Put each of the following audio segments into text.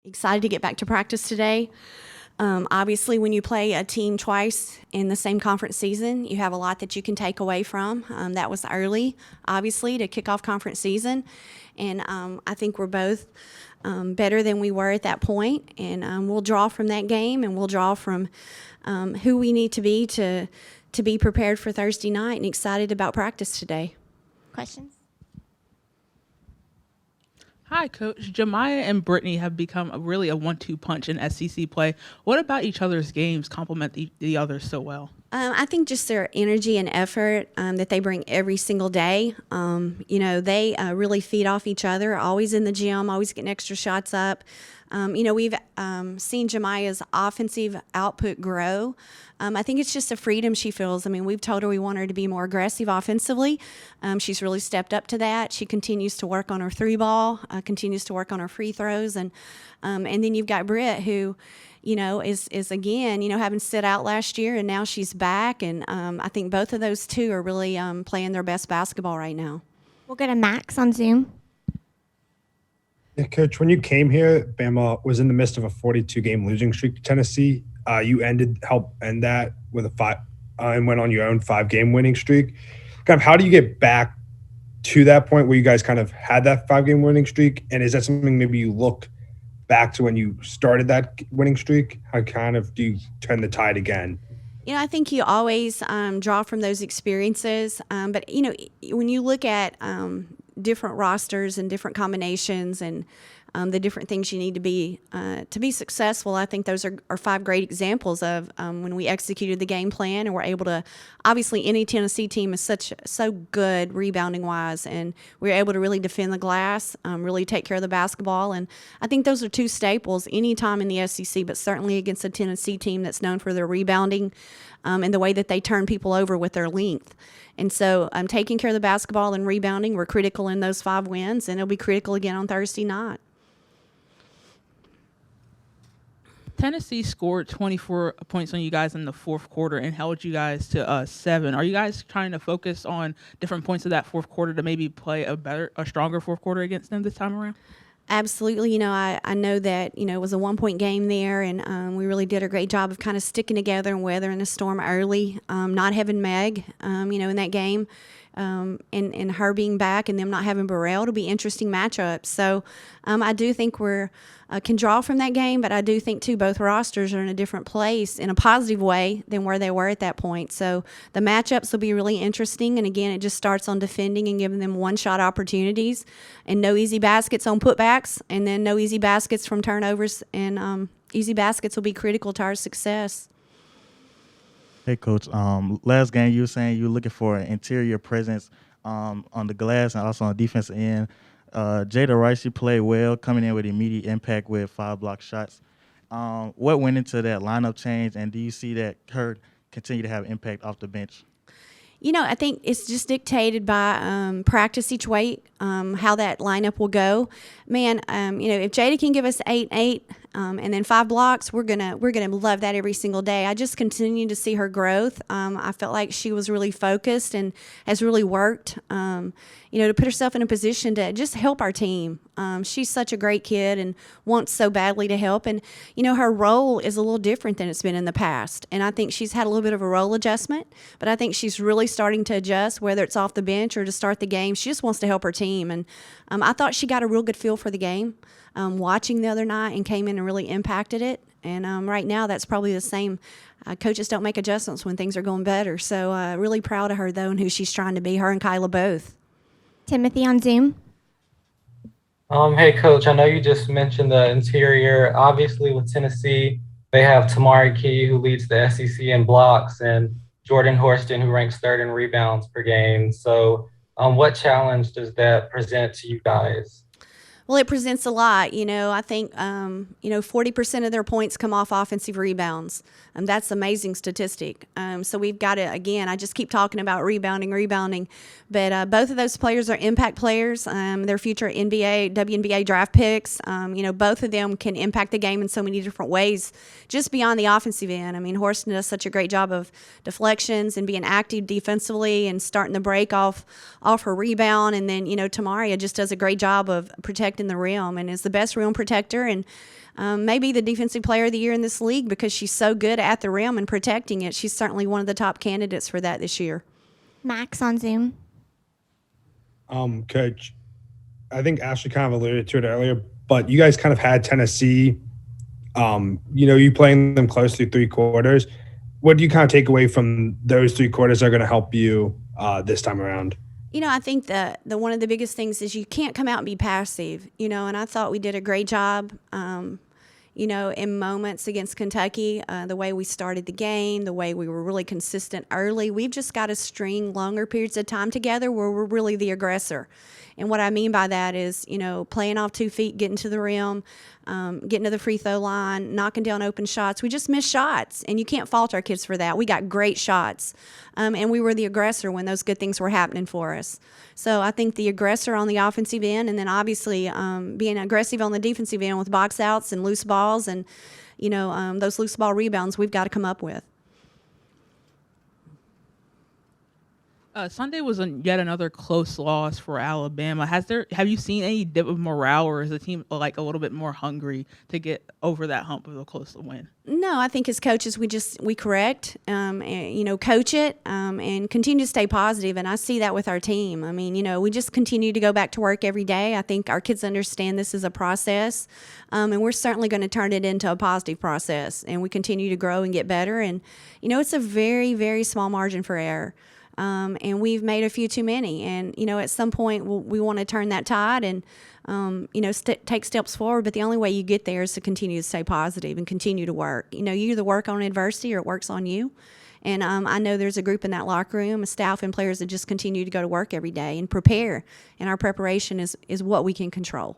Excited to get back to practice today. Obviously, when you play a team twice in the same conference season, you have a lot that you can take away from. That was early, obviously, to kick off conference season. And I think we're both better than we were at that point. And we'll draw from that game, and we'll draw from who we need to be prepared for Thursday night and excited about practice today. Questions? Hi, Coach. Jemiah and Brittany have become really a 1-2 punch in SEC play. What about each other's games complement the others so well? I think just their energy and effort that they bring every single day. They really feed off each other, always in the gym, always getting extra shots up. We've seen Jemiah's offensive output grow. I think it's just the freedom she feels. I mean, we've told her we want her to be more aggressive offensively. She's really stepped up to that. She continues to work on her three ball, continues to work on her free throws. And then you've got Britt, who, is again, having sit out last year, and now she's back. And I think both of those two are really playing their best basketball right now. We'll go to Max on Zoom. Yeah, Coach, when you came here, Bama was in the midst of a 42-game losing streak to Tennessee. You helped end that with a 5 and went on your own 5-game winning streak. Kind of, how do you get back to that point where you guys kind of had that 5-game winning streak? And is that something maybe you look back to when you started that winning streak? How kind of do you turn the tide again? I think you always draw from those experiences. But when you look at different rosters and different combinations and the different things you need to be successful, I think those are 5 great examples of when we executed the game plan and we're able to. Obviously, any Tennessee team is so good rebounding wise, and we're able to really defend the glass, really take care of the basketball, and I think those are 2 staples any time in the SEC, but certainly against a Tennessee team that's known for their rebounding and the way that they turn people over with their length. And so taking care of the basketball and rebounding were critical in those 5 wins, and it'll be critical again on Thursday night. Tennessee scored 24 points on you guys in the fourth quarter and held you guys to 7. Are you guys trying to focus on different points of that fourth quarter to maybe play a stronger fourth quarter against them this time around? Absolutely. I know that, it was a 1-point game there, and we really did a great job of kind of sticking together and weathering the storm early, not having Meg, in that game, and her being back and them not having Burrell. It'll be interesting matchups. So I do think we're can draw from that game, but I do think, too, both rosters are in a different place in a positive way than where they were at that point. So the matchups will be really interesting, and, again, it just starts on defending and giving them one-shot opportunities and no easy baskets on putbacks, and then no easy baskets from turnovers, and easy baskets will be critical to our success. Hey, Coach. Last game you were saying you were looking for an interior presence on the glass and also on the defensive end. Jada Rice, she played well, coming in with immediate impact with 5 block shots. What went into that lineup change, and do you see that her continue to have impact off the bench? I think it's just dictated by practice each week, how that lineup will go. Man, if Jada can give us 8-8 and then 5 blocks, we're gonna love that every single day. I just continue to see her growth. I felt like she was really focused and has really worked, to put herself in a position to just help our team. She's such a great kid and wants so badly to help. And, her role is a little different than it's been in the past. And I think she's had a little bit of a role adjustment, but I think she's really starting to adjust, whether it's off the bench or to start the game. She just wants to help her team. And I thought she got a real good feel for the game watching the other night and came in and really impacted it. And right now that's probably the same. Coaches don't make adjustments when things are going better. So really proud of her, though, and who she's trying to be, her and Kyla both. Timothy on Zoom. Hey, Coach, I know you just mentioned the interior. Obviously, with Tennessee, they have Tamari Key, who leads the SEC in blocks, and Jordan Horston, who ranks 3rd in rebounds per game. So what challenge does that present to you guys? Well, it presents a lot. I think, 40% of their points come off offensive rebounds. That's an amazing statistic. So we've got to, again, I just keep talking about rebounding. But both of those players are impact players. They're future NBA, WNBA draft picks. Both of them can impact the game in so many different ways, just beyond the offensive end. I mean, Horston does such a great job of deflections and being active defensively and starting the break off her rebound. And then, Tamaria just does a great job of protecting protecting the rim and is the best rim protector and maybe the defensive player of the year in this league because she's so good at the rim and protecting it. She's certainly one of the top candidates for that this year. Max on Zoom. Coach, I think Ashley kind of alluded to it earlier, but you guys kind of had Tennessee, you playing them close through 3 quarters. What do you kind of take away from those 3 quarters that are going to help you this time around? I think the one of the biggest things is you can't come out and be passive, and I thought we did a great job, in moments against Kentucky, the way we started the game, the way we were really consistent early. We've just got to string longer periods of time together where we're really the aggressor. And what I mean by that is, playing off 2 feet, getting to the rim, getting to the free throw line, knocking down open shots. We just miss shots, and you can't fault our kids for that. We got great shots, and we were the aggressor when those good things were happening for us. So I think the aggressor on the offensive end, and then obviously being aggressive on the defensive end with box outs and loose balls and, those loose ball rebounds we've got to come up with. Sunday was yet another close loss for Alabama. Have you seen any dip of morale, or is the team like a little bit more hungry to get over that hump of a close win? No, I think as coaches we correct, and, coach it, and continue to stay positive. And I see that with our team. I mean, we just continue to go back to work every day. I think our kids understand this is a process, and we're certainly going to turn it into a positive process. And we continue to grow and get better. And it's a very, very small margin for error. And we've made a few too many. And, at some point we want to turn that tide and, take steps forward. But the only way you get there is to continue to stay positive and continue to work. You either work on adversity or it works on you. And I know there's a group in that locker room, a staff and players that just continue to go to work every day and prepare. And our preparation is what we can control.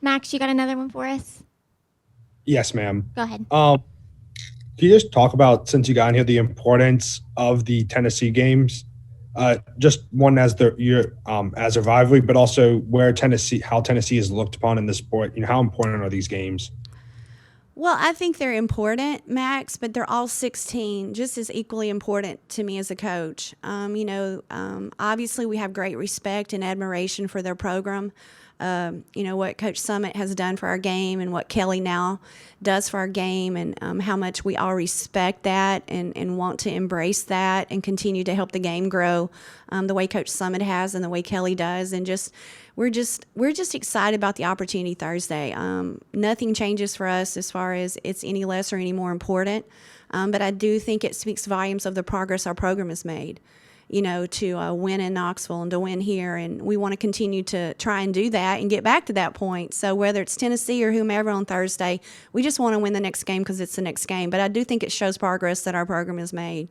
Max, you got another one for us? Yes, ma'am. Go ahead. Can you just talk about, since you got in here, the importance of the Tennessee games? Just one as as a rivalry, but also how Tennessee is looked upon in the sport. How important are these games? Well, I think they're important, Max, but they're all 16, just as equally important to me as a coach. Obviously we have great respect and admiration for their program. What Coach Summit has done for our game and what Kelly now does for our game, and how much we all respect that and want to embrace that and continue to help the game grow the way Coach Summit has and the way Kelly does. And we're just excited about the opportunity Thursday. Nothing changes for us as far as it's any less or any more important, but I do think it speaks volumes of the progress our program has made. To win in Knoxville and to win here. And we want to continue to try and do that and get back to that point. So whether it's Tennessee or whomever on Thursday, we just want to win the next game because it's the next game. But I do think it shows progress that our program has made.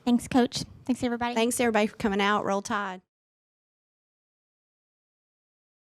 Thanks, Coach. Thanks, everybody. Thanks, everybody, for coming out. Roll Tide.